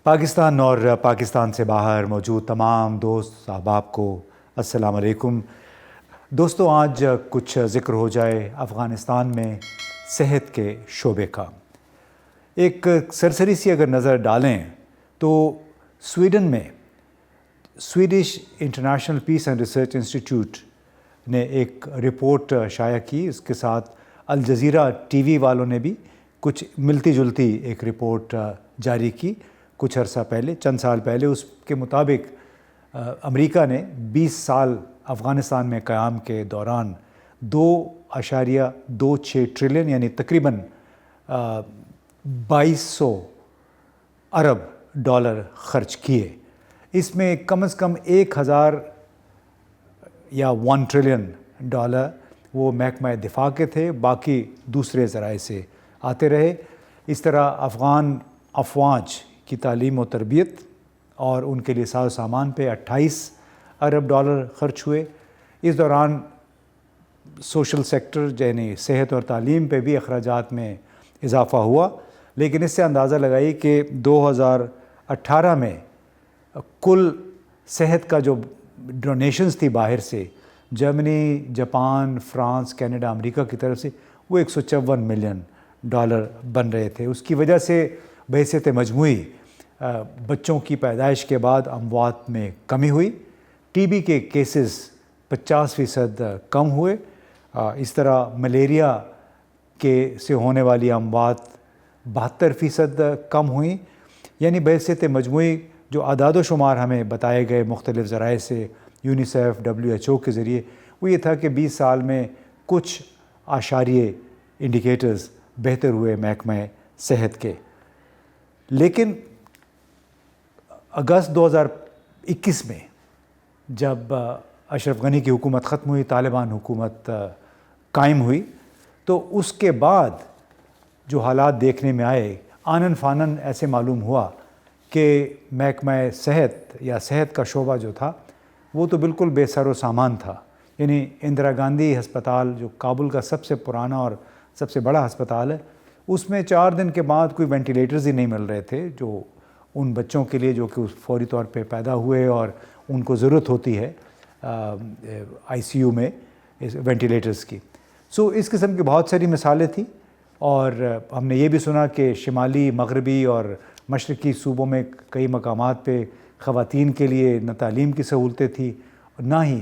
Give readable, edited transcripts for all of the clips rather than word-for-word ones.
پاکستان اور پاکستان سے باہر موجود تمام دوست احباب کو السلام علیکم۔ دوستوں، آج کچھ ذکر ہو جائے افغانستان میں صحت کے شعبے کا۔ ایک سرسری سی اگر نظر ڈالیں تو سویڈن میں Swedish international peace and research institute نے ایک رپورٹ شائع کی۔ اس کے ساتھ الجزیرہ ٹی وی والوں نے بھی کچھ ملتی جلتی ایک رپورٹ جاری کی کچھ عرصہ پہلے، چند سال پہلے۔ اس کے مطابق امریکہ نے 20 سال افغانستان میں قیام کے دوران 2.26 ٹریلین یعنی تقریباً 2200 ارب ڈالر خرچ کیے۔ اس میں کم از کم 1000 یا 1 ٹریلین ڈالر وہ محکمہ دفاع کے تھے، باقی دوسرے ذرائع سے آتے رہے۔ اس طرح افغان افواج کی تعلیم و تربیت اور ان کے لیے ساز و سامان پہ 28 ارب ڈالر خرچ ہوئے۔ اس دوران سوشل سیکٹر یعنی صحت اور تعلیم پہ بھی اخراجات میں اضافہ ہوا، لیکن اس سے اندازہ لگائی کہ 2018 میں کل صحت کا جو ڈونیشنز تھی باہر سے، جرمنی، جاپان، فرانس، کینیڈا، امریکہ کی طرف سے، وہ 154 ملین ڈالر بن رہے تھے۔ اس کی وجہ سے بحیثیت مجموعی بچوں کی پیدائش کے بعد اموات میں کمی ہوئی، ٹی بی کے کیسز 50% کم ہوئے، اس طرح ملیریا سے ہونے والی اموات 72% کم ہوئیں۔ یعنی بحیثیت مجموعی جو اعداد و شمار ہمیں بتائے گئے مختلف ذرائع سے، یونیسیف، WHO کے ذریعے، وہ یہ تھا کہ 20 سال میں کچھ اعشاریے انڈیکیٹرز بہتر ہوئے محکمہ صحت کے۔ لیکن اگست 2021 میں جب اشرف غنی کی حکومت ختم ہوئی، طالبان حکومت قائم ہوئی، تو اس کے بعد جو حالات دیکھنے میں آئے، آنن فانن ایسے معلوم ہوا کہ محکمہ صحت یا صحت کا شعبہ جو تھا وہ تو بالکل بے سر و سامان تھا۔ یعنی اندرا گاندھی ہسپتال جو کابل کا سب سے پرانا اور سب سے بڑا ہسپتال ہے، اس میں 4 دن کے بعد کوئی وینٹیلیٹرز ہی نہیں مل رہے تھے جو ان بچوں کے لیے جو کہ فوری طور پہ پیدا ہوئے اور ان کو ضرورت ہوتی ہے ICU میں وینٹیلیٹرز کی۔ اس قسم کی بہت ساری مثالیں تھیں، اور ہم نے یہ بھی سنا کہ شمالی، مغربی اور مشرقی صوبوں میں کئی مقامات پہ خواتین کے لیے نہ تعلیم کی سہولتیں تھیں، نہ ہی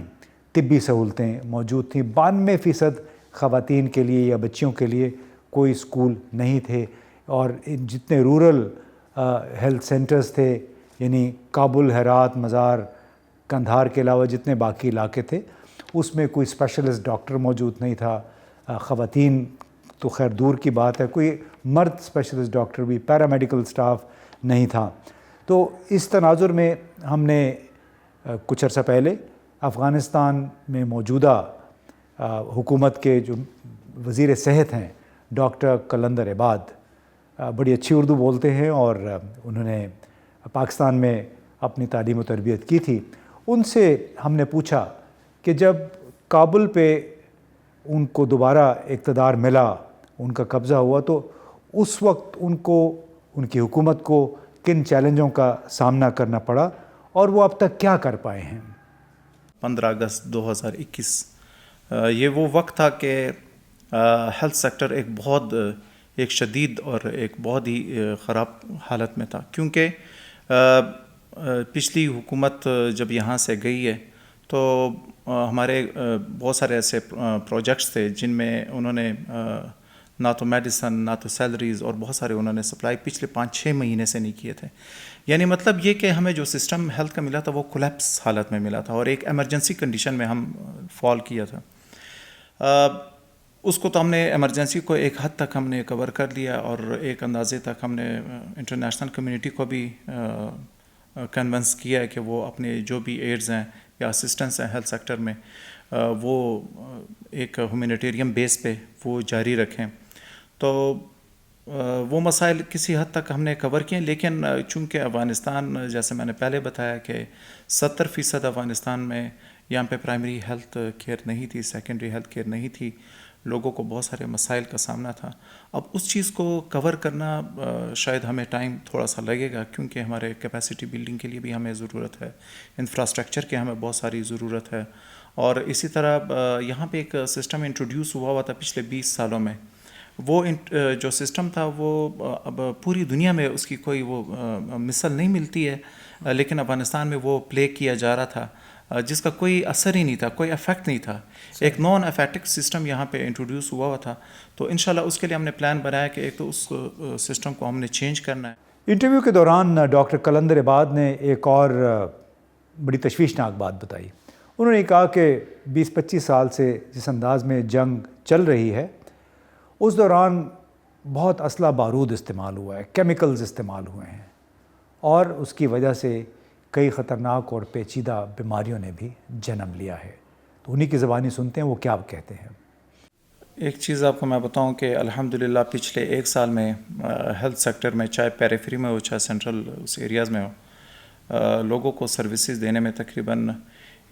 طبی سہولتیں موجود تھیں۔ 92% خواتین کے لیے یا بچیوں کے لیے کوئی اسکول نہیں تھے، اور جتنے رورل ہیلتھ سینٹرز تھے، یعنی کابل، ہرات، مزار، کندھار کے علاوہ جتنے باقی علاقے تھے، اس میں کوئی اسپیشلسٹ ڈاکٹر موجود نہیں تھا۔ خواتین تو خیر دور کی بات ہے، کوئی مرد اسپیشلسٹ ڈاکٹر بھی، پیرامیڈیکل سٹاف نہیں تھا۔ تو اس تناظر میں ہم نے کچھ عرصہ پہلے افغانستان میں موجودہ حکومت کے جو وزیر صحت ہیں ڈاکٹر قلندر عباد، بڑی اچھی اردو بولتے ہیں اور انہوں نے پاکستان میں اپنی تعلیم و تربیت کی تھی، ان سے ہم نے پوچھا کہ جب کابل پہ ان کو دوبارہ اقتدار ملا، ان کا قبضہ ہوا، تو اس وقت ان کی حکومت کو کن چیلنجوں کا سامنا کرنا پڑا اور وہ اب تک کیا کر پائے ہیں۔ 15 اگست 2021 یہ وہ وقت تھا کہ ہیلتھ سیکٹر ایک شدید اور ایک بہت ہی خراب حالت میں تھا، کیونکہ پچھلی حکومت جب یہاں سے گئی ہے تو ہمارے بہت سارے ایسے پروجیکٹس تھے جن میں انہوں نے نہ تو میڈیسن، نہ تو سیلریز، اور بہت سارے انہوں نے سپلائی پچھلے 5-6 مہینے سے نہیں کیے تھے۔ یعنی مطلب یہ کہ ہمیں جو سسٹم ہیلتھ کا ملا تھا وہ کولیپس حالت میں ملا تھا، اور ایک ایمرجنسی کنڈیشن میں ہم فال کیا تھا۔ اس کو تو ہم نے ایمرجنسی کو ایک حد تک ہم نے کور کر لیا، اور ایک اندازے تک ہم نے انٹرنیشنل کمیونٹی کو بھی کنونس کیا ہے کہ وہ اپنے جو بھی ایڈز ہیں یا اسسٹنس ہیں ہیلتھ سیکٹر میں، وہ ایک ہیومینیٹیرین بیس پہ وہ جاری رکھیں۔ تو وہ مسائل کسی حد تک ہم نے کور کیے، لیکن چونکہ افغانستان، جیسے میں نے پہلے بتایا کہ 70% افغانستان میں یہاں پہ پرائمری ہیلتھ کیئر نہیں تھی، سیکنڈری ہیلتھ کیئر نہیں تھی، لوگوں کو بہت سارے مسائل کا سامنا تھا. اب اس چیز کو کور کرنا شاید ہمیں ٹائم تھوڑا سا لگے گا, کیونکہ ہمارے کیپیسٹی بلڈنگ کے لیے بھی ہمیں ضرورت ہے, انفراسٹرکچر کی ہمیں بہت ساری ضرورت ہے. اور اسی طرح یہاں پہ ایک سسٹم انٹروڈیوس ہوا تھا پچھلے 20 سالوں میں. وہ جو سسٹم تھا وہ اب پوری دنیا میں اس کی کوئی وہ مثل نہیں ملتی ہے, لیکن افغانستان میں وہ پلے کیا جا رہا تھا, جس کا کوئی اثر ہی نہیں تھا, کوئی افیکٹ نہیں تھا. ایک نان افیکٹک سسٹم یہاں پہ انٹروڈیوس ہوا تھا. تو انشاءاللہ اس کے لیے ہم نے پلان بنایا کہ ایک تو اس سسٹم کو ہم نے چینج کرنا ہے. انٹرویو کے دوران ڈاکٹر قلندر عباد نے ایک اور بڑی تشویشناک بات بتائی. انہوں نے کہا کہ 20-25 سال سے جس انداز میں جنگ چل رہی ہے اس دوران بہت اسلحہ بارود استعمال ہوا ہے, کیمیکلز استعمال ہوئے ہیں, اور اس کی وجہ سے کئی خطرناک اور پیچیدہ بیماریوں نے بھی جنم لیا ہے. تو انہی کی زبانی سنتے ہیں وہ کیا کہتے ہیں. ایک چیز آپ کو میں بتاؤں کہ الحمدللہ پچھلے 1 سال میں ہیلتھ سیکٹر میں, چاہے پیریفری میں ہو چاہے سینٹرل اس ایریاز میں ہو, لوگوں کو سروسز دینے میں تقریباً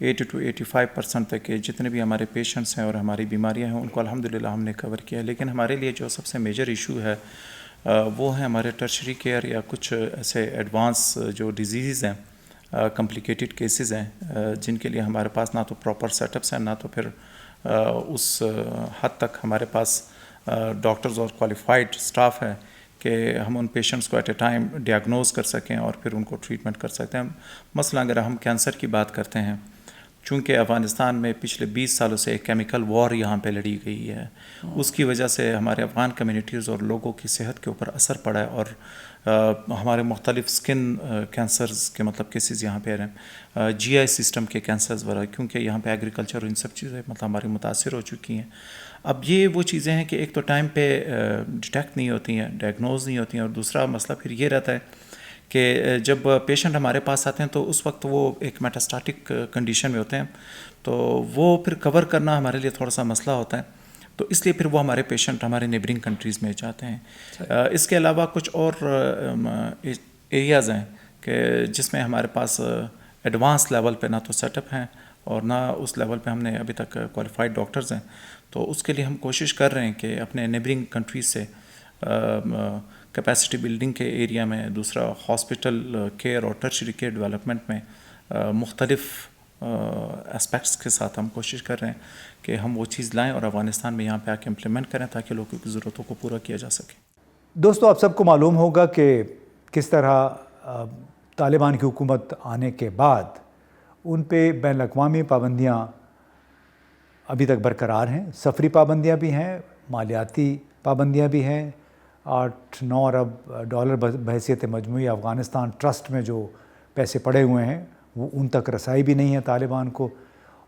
80-85% تک کے جتنے بھی ہمارے پیشنٹس ہیں اور ہماری بیماریاں ہیں ان کو الحمدللہ ہم نے کور کیا. لیکن ہمارے لیے جو سب سے میجر ایشو ہے وہ ہے ہمارے ٹرشری کیئر یا کچھ ایسے ایڈوانس جو ڈیزیز ہیں, کمپلیکیٹڈ کیسز ہیں, جن کے لیے ہمارے پاس نہ تو پراپر سیٹ اپس ہیں, نہ تو پھر اس حد تک ہمارے پاس ڈاکٹرز اور کوالیفائڈ سٹاف ہے کہ ہم ان پیشنٹس کو ایٹ اے ٹائم ڈیاگنوز کر سکیں اور پھر ان کو ٹریٹمنٹ کر سکتے ہیں. مثلا اگر ہم کینسر کی بات کرتے ہیں, چونکہ افغانستان میں پچھلے 20 سالوں سے ایک کیمیکل وار یہاں پہ لڑی گئی ہے, اس کی وجہ سے ہمارے افغان کمیونٹیز اور لوگوں کی صحت کے اوپر اثر پڑا ہے, اور ہمارے مختلف سکن کینسرز کے مطلب کیسز یہاں پہ ہیں, جی آئی سسٹم کے کینسرز وغیرہ, کیونکہ یہاں پہ ایگریکلچر اور ان سب چیزیں مطلب ہماری متاثر ہو چکی ہیں. اب یہ وہ چیزیں ہیں کہ ایک تو ٹائم پہ ڈیٹیکٹ نہیں ہوتی ہیں, ڈائگنوز نہیں ہوتی ہیں, اور دوسرا مسئلہ پھر یہ رہتا ہے کہ جب پیشنٹ ہمارے پاس آتے ہیں تو اس وقت وہ ایک میٹاسٹاٹک کنڈیشن میں ہوتے ہیں, تو وہ پھر کور کرنا ہمارے لیے تھوڑا سا مسئلہ ہوتا ہے. تو اس لیے پھر وہ ہمارے پیشنٹ ہمارے نیبرنگ کنٹریز میں جاتے ہیں. اس کے علاوہ کچھ اور ایریاز ہیں کہ جس میں ہمارے پاس ایڈوانس لیول پہ نہ تو سیٹ اپ ہیں اور نہ اس لیول پہ ہم نے ابھی تک کوالیفائڈ ڈاکٹرز ہیں. تو اس کے لیے ہم کوشش کر رہے ہیں کہ اپنے نیبرنگ کنٹریز سے کیپیسٹی بلڈنگ کے ایریا میں, دوسرا ہاسپٹل کیئر اور ٹرشری کیئر ڈیولپمنٹ میں مختلف اسپیکٹس کے ساتھ ہم کوشش کر رہے ہیں کہ ہم وہ چیز لائیں اور افغانستان میں یہاں پہ آ کے امپلیمنٹ کریں تاکہ لوگوں کی ضرورتوں کو پورا کیا جا سکے. دوستو, آپ سب کو معلوم ہوگا کہ کس طرح طالبان کی حکومت آنے کے بعد ان پہ بین الاقوامی پابندیاں ابھی تک برقرار ہیں. سفری پابندیاں بھی ہیں, مالیاتی پابندیاں بھی ہیں. 8-9 ارب ڈالر بحیثیت مجموعی افغانستان ٹرسٹ میں جو پیسے پڑے ہوئے ہیں وہ ان تک رسائی بھی نہیں ہے طالبان کو,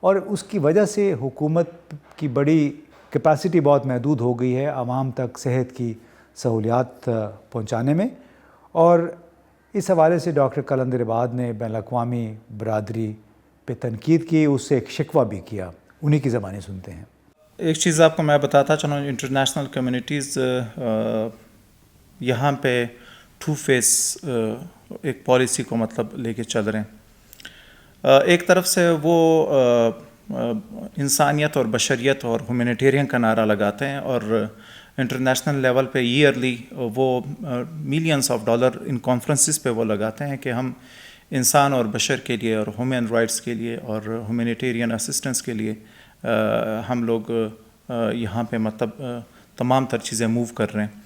اور اس کی وجہ سے حکومت کی بڑی کیپیسٹی بہت محدود ہو گئی ہے عوام تک صحت کی سہولیات پہنچانے میں. اور اس حوالے سے ڈاکٹر قلندر عباد نے بین الاقوامی برادری پہ تنقید کی, اس سے ایک شکوہ بھی کیا. انہی کی زبانیں سنتے ہیں. ایک چیز آپ کو میں بتاتا چلوں, انٹرنیشنل کمیونٹیز یہاں پہ 2 فیس ایک پالیسی کو مطلب لے کے چل رہے ہیں. ایک طرف سے وہ انسانیت اور بشریت اور ہیومینیٹیرین کا نعرہ لگاتے ہیں, اور انٹرنیشنل لیول پہ ایئرلی وہ millions of dollar in conferences پہ وہ لگاتے ہیں کہ ہم انسان اور بشر کے لیے اور ہیومن رائٹس کے لیے اور ہیومینیٹیرین اسسٹنس کے لیے ہم لوگ یہاں پہ مطلب تمام تر چیزیں موو کر رہے ہیں.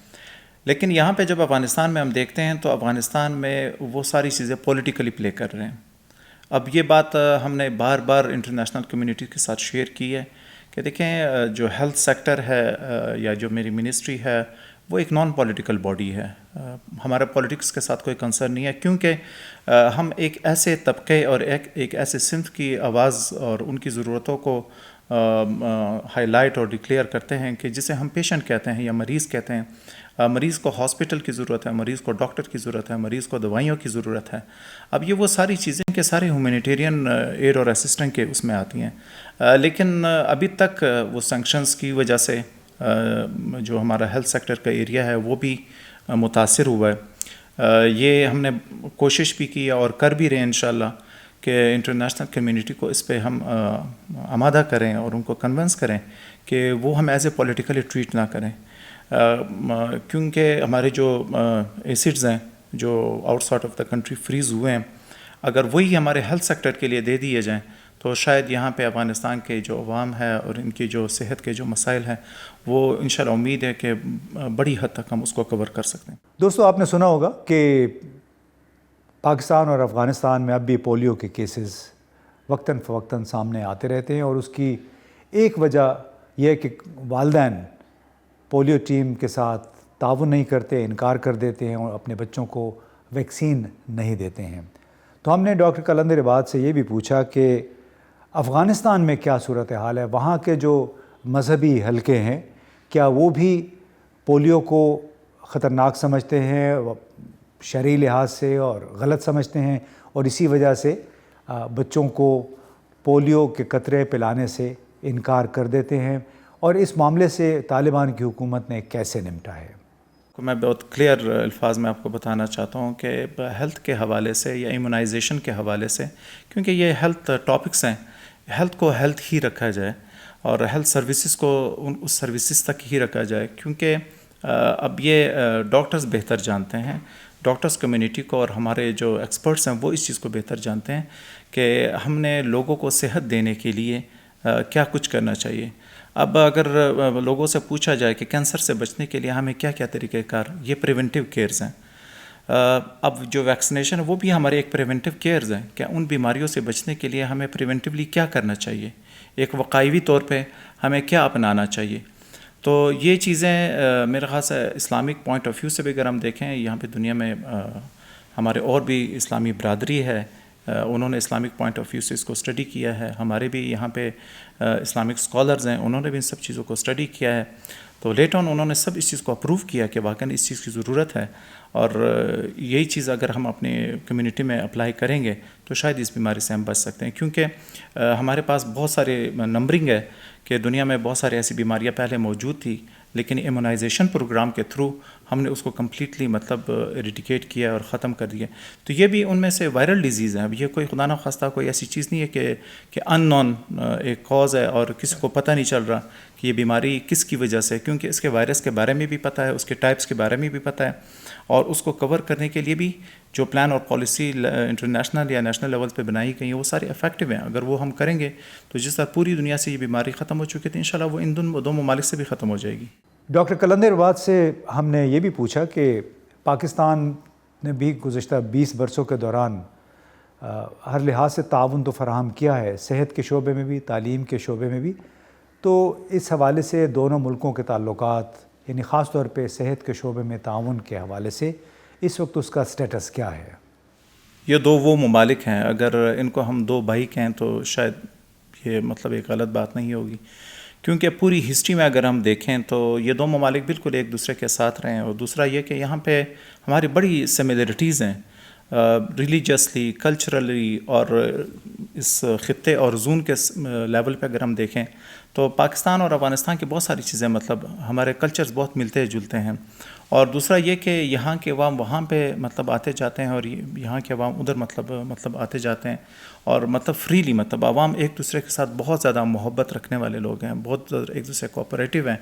لیکن یہاں پہ جب افغانستان میں ہم دیکھتے ہیں تو افغانستان میں وہ ساری چیزیں پولیٹیکلی پلے کر رہے ہیں. اب یہ بات ہم نے بار بار انٹرنیشنل کمیونٹی کے ساتھ شیئر کی ہے کہ دیکھیں جو ہیلتھ سیکٹر ہے یا جو میری منسٹری ہے وہ ایک نان پولیٹیکل باڈی ہے. ہمارا پولیٹکس کے ساتھ کوئی کنسرن نہیں ہے, کیونکہ ہم ایک ایسے طبقے اور ایک ایسے صنف کی آواز اور ان کی ضرورتوں کو ہائی لائٹ اور ڈکلیئر کرتے ہیں کہ جسے ہم پیشنٹ کہتے ہیں یا مریض کہتے ہیں. مریض کو ہاسپٹل کی ضرورت ہے, مریض کو ڈاکٹر کی ضرورت ہے, مریض کو دوائیوں کی ضرورت ہے. اب یہ وہ ساری چیزیں کہ سارے ہیومینیٹیرین ایڈ اور اسسٹنٹ کے اس میں آتی ہیں. لیکن ابھی تک وہ سینکشنز کی وجہ سے جو ہمارا ہیلتھ سیکٹر کا ایریا ہے وہ بھی متاثر ہوا ہے. یہ ہم نے کوشش بھی کی اور کر بھی رہے ہیں انشاءاللہ کہ انٹرنیشنل کمیونٹی کو اس پہ ہم آمادہ کریں اور ان کو کنونس کریں کہ وہ ہم ایز اے پولیٹیکلی ٹریٹ نہ کریں، کیونکہ ہمارے جو ایسڈز ہیں جو outside of the country freeze ہوئے ہیں، اگر وہی ہمارے ہیلتھ سیکٹر کے لیے دے دیے جائیں تو شاید یہاں پہ افغانستان کے جو عوام ہے اور ان کی جو صحت کے جو مسائل ہیں وہ انشاءاللہ امید ہے کہ بڑی حد تک ہم اس کو کور کر سکتے ہیں۔ دوستو، آپ نے سنا ہوگا کہ پاکستان اور افغانستان میں اب بھی پولیو کے کیسز وقتاً فوقتاً سامنے آتے رہتے ہیں، اور اس کی ایک وجہ یہ ہے کہ والدین پولیو ٹیم کے ساتھ تعاون نہیں کرتے، انکار کر دیتے ہیں اور اپنے بچوں کو ویکسین نہیں دیتے ہیں۔ تو ہم نے ڈاکٹر قلندر عباد سے یہ بھی پوچھا کہ افغانستان میں کیا صورتحال ہے، وہاں کے جو مذہبی حلقے ہیں کیا وہ بھی پولیو کو خطرناک سمجھتے ہیں شرعی لحاظ سے اور غلط سمجھتے ہیں، اور اسی وجہ سے بچوں کو پولیو کے قطرے پلانے سے انکار کر دیتے ہیں، اور اس معاملے سے طالبان کی حکومت نے کیسے نمٹا ہے؟ میں بہت کلیئر الفاظ میں آپ کو بتانا چاہتا ہوں کہ ہیلتھ کے حوالے سے یا ایمونائزیشن کے حوالے سے، کیونکہ یہ ہیلتھ ٹاپکس ہیں، ہیلتھ کو ہیلتھ ہی رکھا جائے اور ہیلتھ سروسز کو اس سروسز تک ہی رکھا جائے، کیونکہ اب یہ ڈاکٹرز بہتر جانتے ہیں، ڈاکٹرز کمیونٹی کو اور ہمارے جو ایکسپرٹس ہیں وہ اس چیز کو بہتر جانتے ہیں کہ ہم نے لوگوں کو صحت دینے کے لیے کیا کچھ کرنا چاہیے۔ اب اگر لوگوں سے پوچھا جائے کہ کینسر سے بچنے کے لیے ہمیں کیا کیا طریقہ کار، یہ پریونٹیو کیئرز ہیں۔ اب جو ویکسینیشن ہے وہ بھی ہمارے ایک پریونٹیو کیئرز ہیں کہ ان بیماریوں سے بچنے کے لیے ہمیں پریونٹیولی کیا کرنا چاہیے، ایک وقائعی طور پہ ہمیں کیا اپنانا چاہیے۔ تو یہ چیزیں میرے خیال سے اسلامک پوائنٹ آف ویو سے بھی اگر ہم دیکھیں، یہاں پہ دنیا میں ہمارے اور بھی اسلامی برادری ہے، انہوں نے اسلامک پوائنٹ آف ویو سے اس کو اسٹڈی کیا ہے، ہمارے بھی یہاں پہ اسلامک اسکالرز ہیں، انہوں نے بھی ان سب چیزوں کو اسٹڈی کیا ہے، تو لیٹ آن انہوں نے سب اس چیز کو اپروو کیا کہ واقعاً اس چیز کی ضرورت ہے، اور یہی چیز اگر ہم اپنی کمیونٹی میں اپلائی کریں گے تو شاید اس بیماری سے ہم بچ سکتے ہیں، کیونکہ ہمارے پاس بہت سارے نمبرنگ ہے کہ دنیا میں بہت سارے ایسی بیماریاں پہلے موجود تھی، لیکن ایمونائزیشن پروگرام کے تھرو ہم نے اس کو کمپلیٹلی ایریڈیکیٹ کیا اور ختم کر دیا۔ تو یہ بھی ان میں سے وائرل ڈیزیز ہیں، اب یہ کوئی خدا نخواستہ کوئی ایسی چیز نہیں ہے کہ ان نون ایک کاز ہے اور کسی کو پتہ نہیں چل رہا کہ یہ بیماری کس کی وجہ سے، کیونکہ اس کے وائرس کے بارے میں بھی پتہ ہے، اس کے ٹائپس کے بارے میں بھی پتہ ہے، اور اس کو کور کرنے کے لیے بھی جو پلان اور پالیسی انٹرنیشنل یا نیشنل لیول پہ بنائی گئی ہیں وہ سارے افیکٹو ہیں۔ اگر وہ ہم کریں گے تو جس طرح پوری دنیا سے یہ بیماری ختم ہو چکی تھی، انشاءاللہ وہ ان دو ممالک سے بھی ختم ہو جائے گی۔ ڈاکٹر قلندر عباد سے ہم نے یہ بھی پوچھا کہ پاکستان نے بھی گزشتہ 20 برسوں کے دوران ہر لحاظ سے تعاون تو فراہم کیا ہے، صحت کے شعبے میں بھی، تعلیم کے شعبے میں بھی، تو اس حوالے سے دونوں ملکوں کے تعلقات، یعنی خاص طور پہ صحت کے شعبے میں تعاون کے حوالے سے اس وقت اس کا سٹیٹس کیا ہے؟ یہ دو وہ ممالک ہیں، اگر ان کو ہم دو بھائی کہیں تو شاید یہ ایک غلط بات نہیں ہوگی، کیونکہ پوری ہسٹری میں اگر ہم دیکھیں تو یہ دو ممالک بالکل ایک دوسرے کے ساتھ رہے ہیں، اور دوسرا یہ کہ یہاں پہ ہماری بڑی سملرٹیز ہیں ریلیجسلی، کلچرلی، اور اس خطے اور زون کے لیول پہ اگر ہم دیکھیں تو پاکستان اور افغانستان کی بہت ساری چیزیں ہمارے کلچرز بہت ملتے جلتے ہیں، اور دوسرا یہ کہ یہاں کے عوام وہاں پہ آتے جاتے ہیں اور یہاں کے عوام ادھر آتے جاتے ہیں، اور فریلی عوام ایک دوسرے کے ساتھ بہت زیادہ محبت رکھنے والے لوگ ہیں، بہت ایک دوسرے کوآپریٹیو ہیں،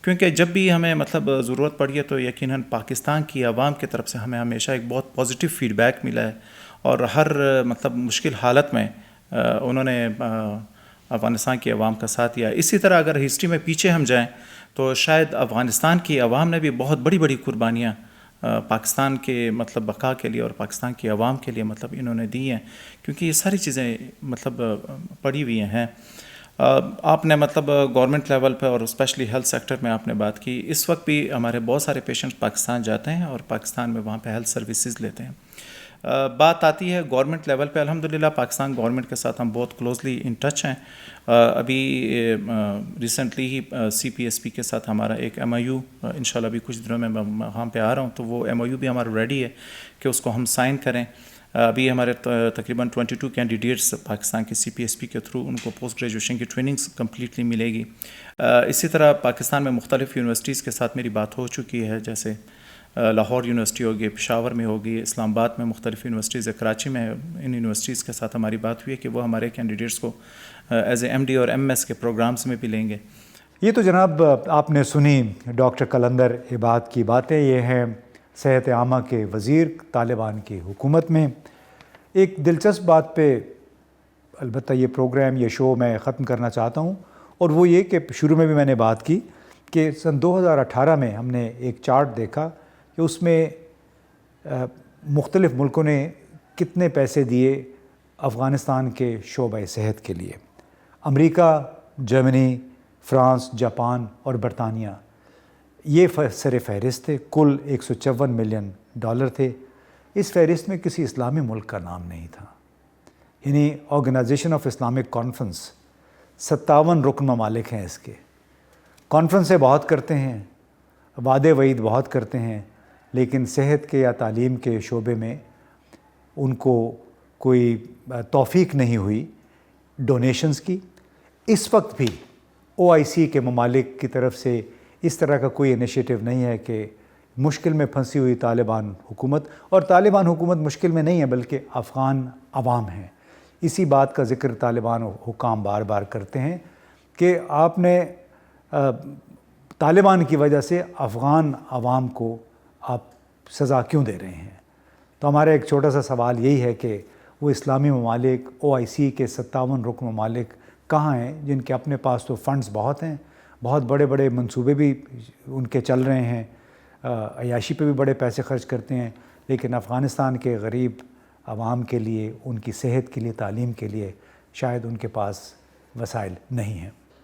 کیونکہ جب بھی ہمیں ضرورت پڑی ہے تو یقیناً پاکستان کی عوام کی طرف سے ہمیں ہمیشہ ایک بہت پازیٹیو فیڈ بیک ملا ہے، اور ہر مشکل حالت میں انہوں نے افغانستان کی عوام کا ساتھ دیا۔ اسی طرح اگر ہسٹری میں پیچھے ہم جائیں تو شاید افغانستان کی عوام نے بھی بہت بڑی بڑی قربانیاں پاکستان کے بقا کے لیے اور پاکستان کی عوام کے لیے انہوں نے دی ہیں، کیونکہ یہ ساری چیزیں پڑی ہوئی ہیں۔ آپ نے گورنمنٹ لیول پہ اور اسپیشلی ہیلتھ سیکٹر میں آپ نے بات کی، اس وقت بھی ہمارے بہت سارے پیشنٹ پاکستان جاتے ہیں اور پاکستان میں وہاں پہ ہیلتھ سروسز لیتے ہیں۔ بات آتی ہے گورنمنٹ لیول پہ، الحمدللہ پاکستان گورنمنٹ کے ساتھ ہم بہت کلوزلی ان ٹچ ہیں۔ ابھی ریسنٹلی ہی CPSP کے ساتھ ہمارا ایک MOU انشاءاللہ ابھی کچھ دنوں میں وہاں پہ آ رہا ہوں، تو وہ MOU بھی ہمارا ریڈی ہے کہ اس کو ہم سائن کریں۔ ابھی ہمارے تقریباً 22 کینڈیڈیٹس پاکستان کے CPSP کے تھرو ان کو پوسٹ گریجویشن کی ٹریننگز کمپلیٹلی ملے گی۔ اسی طرح پاکستان میں مختلف یونیورسٹیز کے ساتھ میری بات ہو چکی ہے، جیسے لاہور یونیورسٹی ہوگی, پشاور میں ہوگی, اسلام آباد میں مختلف یونیورسٹیز ہے, کراچی میں ہے. ان یونیورسٹیز کے ساتھ ہماری بات ہوئی ہے کہ وہ ہمارے کینڈیڈیٹس کو ایز اے MD اور MS کے پروگرامز میں بھی لیں گے. یہ تو جناب آپ نے سنی ڈاکٹر قلندر عباد کی باتیں. یہ ہیں صحت عامہ کے وزیر طالبان کی حکومت میں. ایک دلچسپ بات پہ البتہ یہ پروگرام, یہ شو میں ختم کرنا چاہتا ہوں, اور وہ یہ کہ شروع میں بھی میں نے بات کی کہ سن 2018 میں ہم نے ایک چارٹ دیکھا کہ اس میں مختلف ملکوں نے کتنے پیسے دیے افغانستان کے شعبۂ صحت کے لیے. امریکہ, جرمنی, فرانس, جاپان اور برطانیہ یہ سر فہرست تھے. کل $154 ملین تھے. اس فہرست میں کسی اسلامی ملک کا نام نہیں تھا. یعنی آرگنائزیشن آف اسلامک کانفرنس 57 رکن ممالک ہیں اس کے. کانفرنس سے بہت کرتے ہیں, وعدے وعید بہت کرتے ہیں, لیکن صحت کے یا تعلیم کے شعبے میں ان کو کوئی توفیق نہیں ہوئی ڈونیشنز کی. اس وقت بھی OIC کے ممالک کی طرف سے اس طرح کا کوئی انیشیٹو نہیں ہے کہ مشکل میں پھنسی ہوئی طالبان حکومت, اور طالبان حکومت مشکل میں نہیں ہے بلکہ افغان عوام ہیں. اسی بات کا ذکر طالبان حکام بار بار کرتے ہیں کہ آپ نے طالبان کی وجہ سے افغان عوام کو آپ سزا کیوں دے رہے ہیں. تو ہمارا ایک چھوٹا سا سوال یہی ہے کہ وہ اسلامی ممالک, OIC کے 57 رکن ممالک کہاں ہیں جن کے اپنے پاس تو فنڈز بہت ہیں, بہت بڑے بڑے منصوبے بھی ان کے چل رہے ہیں, عیاشی پہ بھی بڑے پیسے خرچ کرتے ہیں, لیکن افغانستان کے غریب عوام کے لیے, ان کی صحت کے لیے, تعلیم کے لیے شاید ان کے پاس وسائل نہیں ہیں.